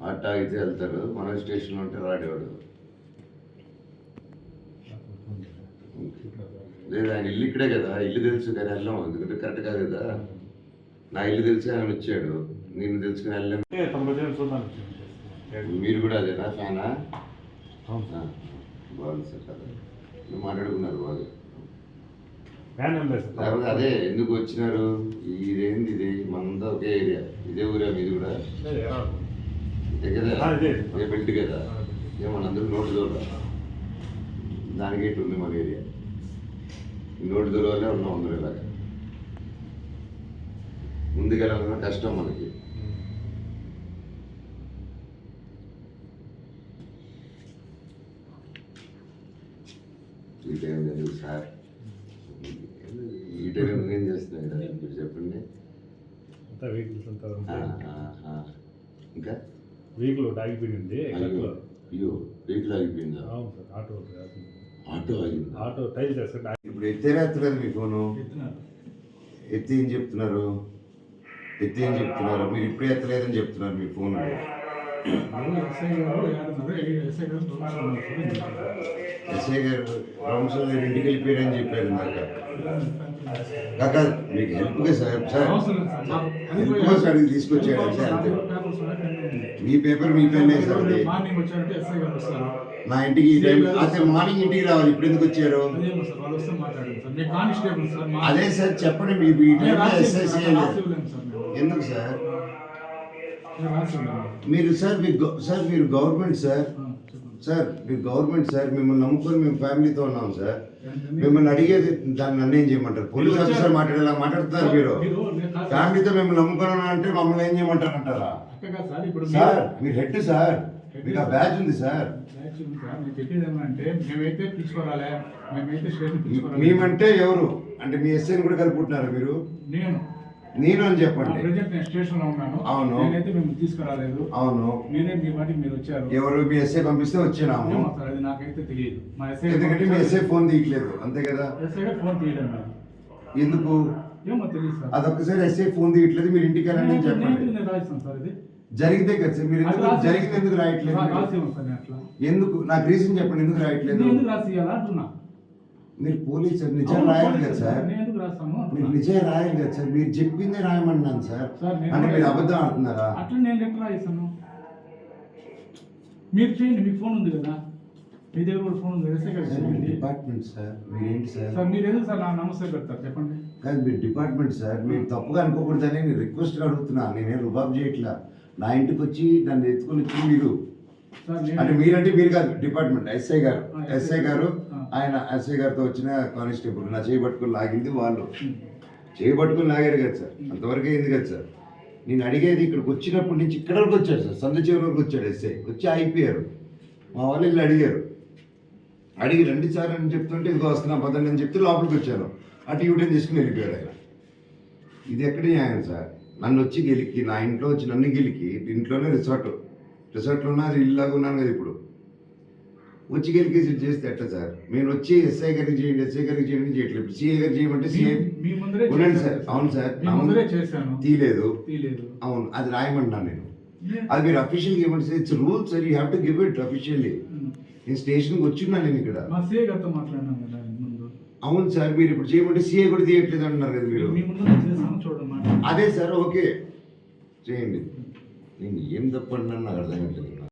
Auto ఆగితే వెళ్తారు, మన స్టేషన్లో ఉంటే రాడేవాడు. లేదు ఆయన ఇల్లు ఇక్కడే కదా, ఇల్లు తెలుసు కానీ వెళ్ళాం, ఎందుకంటే కరెక్ట్ కాదు కదా. నా ఇల్లు తెలిసి ఆయన వచ్చాడు, నేను తెలుసుకుని వెళ్ళాను. మీరు కూడా అదేనా ఫ్యానా? బాగుంది సార్ కదా, మీరు మాట్లాడుకున్నారు బాగా. లేకపోతే అదే ఎందుకు వచ్చినారు, ఇదేంది ఇది మనంతా ఒకే ఏరియా, ఇదే ఊరా మీది కూడా? ఇదే కదా, ఇదే బెల్ట్ కదా, ఇదే మనందరూ నోటు దూరం, దానికి ఇటు ఉంది మన ఏరియా. నోటు దూరంలో ఉన్నాం అందరూ ఇలాగా. ముందుకెళ్ళాలన్నా కష్టం మనకి. ఈ టైం లేదు సార్, ఈ టైం ఏం చేస్తున్నాయి కదా మీరు చెప్పండి. ఇంకా వెహికల్ ఆగిపోయింది. అయ్యో వెహికల్ ఆగిపోయిందా? ఆటో ఆగింది. ఆటో టైల్ చేస్తే ఇప్పుడు ఎత్తేనే ఎత్తలేదు మీ ఫోను. ఎత్తి ఏం చెప్తున్నారు, ఎత్తి ఏం చెప్తున్నారు, మీరు ఇప్పుడే ఎత్తలేదని చెప్తున్నారు మీ ఫోన్. ఎస్ఐ గారు కౌన్సిల్ ఇంటికి వెళ్ళిపోయారని చెప్పారు ఇందాక. కాక మీకు హెల్ప్గా సార్ హెల్ప్ కోసం అడిగి తీసుకొచ్చాడు అంతే. మీ పేపర్ మీ పెన్నే సార్ అది. నా ఇంటికి ఈ టైం అదే మార్నింగ్ ఇంటికి రావాలి, ఇప్పుడు ఎందుకు వచ్చారు? అదే సార్ చెప్పండి, మీ ఈ టైంలో ఎస్ఐ ఎందుకు సార్? మీరు సార్ మీరు గవర్నమెంట్ సార్, మీరు గవర్నమెంట్ సార్, మిమ్మల్ని నమ్ముకొని మేము ఫ్యామిలీతో ఉన్నాం సార్. మిమ్మల్ని అడిగేది దాన్ని నన్ను ఏం చేయమంటారు? పోలీస్ ఆఫీసర్ మాట్లాడేలా మాట్లాడుతున్నారు మీరు. ఫ్యామిలీతో మిమ్మల్ని నమ్ముకున్నా అంటే మమ్మల్ని ఏం చేయమంటారు అంటారా? సార్ మీరు హెడ్ సార్, మీకు ఆ బ్యాచ్ ఉంది సార్. మేమంటే ఎవరు అంటే మీ ఎస్ఐని కూడా కలుపుకుంటున్నారు మీరు? నేను అని చెప్పండి. అవును తీసుకురాలేదు. అవును మీరు వచ్చారు. ఎవరు మీ ఎస్ఐ పంపిస్తే వచ్చినాము. అది నాకైతే తెలియదు. ఎందుకంటే మీ ఎస్ఐ ఫోన్ తీయట్లేదు అంతే కదా. ఫోన్ తీయడం ఎందుకు ఏమో తెలియదు సార్. అదొక్కసారి ఎస్ఐ ఫోన్ తీయట్లేదు, మీరు ఇంటికి వెళ్ళండి చెప్పండి. జరిగితే కదా సార్, మీరు ఎందుకు జరిగితే ఎందుకు రాయట్లేదు? ఎందుకు నాకు రీజన్ చెప్పండి, ఎందుకు రాయట్లేదు? మీరు పోలీస్ సార్, నిజం రాయాలి కదా సార్, మీరు నిజం రాయాలి కదా సార్. మీరు చెప్పిందే రాయమన్నాను సార్, అంటే మీరు అబద్ధం ఆడుతున్నారా? అట్లా నేను లెటర్ రాయిస్తాను, మీరు చేయండి. మీకు ఫోన్ ఉంది కదా, మీ దగ్గర కూడా ఫోన్ ఉంది. డిపార్ట్మెంట్ సార్, మీరేంటి సార్? సార్ మీరు ఎందుకు సార్ నా నమస్తే పెడతారు చెప్పండి? కాదు మీరు డిపార్ట్మెంట్ సార్, మీరు తప్పుగా అనుకోకూడదని నేను రిక్వెస్ట్గా అడుగుతున్నా. నేనేం రుబాబ్ చేయట్లా. నా ఇంటికి వచ్చి నన్ను ఎత్తుకొని వచ్చి మీరు అంటే మీరంటే మీరు కాదు, డిపార్ట్మెంట్ ఎస్ఐ గారు, ఎస్ఐ గారు ఆయన ఎస్ఐ గారితో వచ్చిన కానిస్టేబుల్ నా చేయబట్టుకుని లాగింది వాళ్ళు. చేయబట్టుకుని లాగారు కదా సార్, అంతవరకు అయింది కదా సార్. నేను అడిగేది ఇక్కడికి వచ్చినప్పటి నుంచి ఇక్కడ వరకు వచ్చాడు సార్, సందు చివరి వరకు వచ్చాడు ఎస్ఐ. వచ్చి అయిపోయారు. మా వాళ్ళు వీళ్ళు అడిగి రండి సార్ అని చెప్తుంటే ఇదిగో వస్తున్నా పదండి అని చెప్తే లోపలికి వచ్చాను. అటు యూటర్న్ తీసుకుని వెళ్ళిపోయాడు ఆయన. ఇది ఎక్కడ న్యాయం సార్? నన్ను వచ్చి గెలికి, నా ఇంట్లో వచ్చి నన్ను గెలికి, ఇంట్లోనే రిసార్ట్లో ఉన్నా అది ఇల్లాగా ఉన్నాను కదా, ఇప్పుడు వచ్చి గెలికేసి చేస్తే ఎట్లా సార్? నేను వచ్చి ఎస్ఐ గారికి చేయండి, ఎస్ఐ గారికి చేయండి చేయట్లేదు. సిఐ గారికి చేయమంటే సిఐ ఉండండి సార్. అవును సార్, తీయలేదు. అవును, అది రాయమంటున్నాను నేను. అది మీరు అఫీషియల్గా ఇవ్వండి sir. It's rule sir, you have to give it officially. నేను స్టేషన్కి వచ్చిన్నాను నేను ఇక్కడ. అవును సార్, మీరు ఇప్పుడు చేయమంటే సిఐ కూడా తీయట్లేదు అంటున్నారు కదా మీరు. అదే సార్, ఓకే చేయండి. నేను ఏం తప్పండి నాకు అర్థం కావట్లేదు.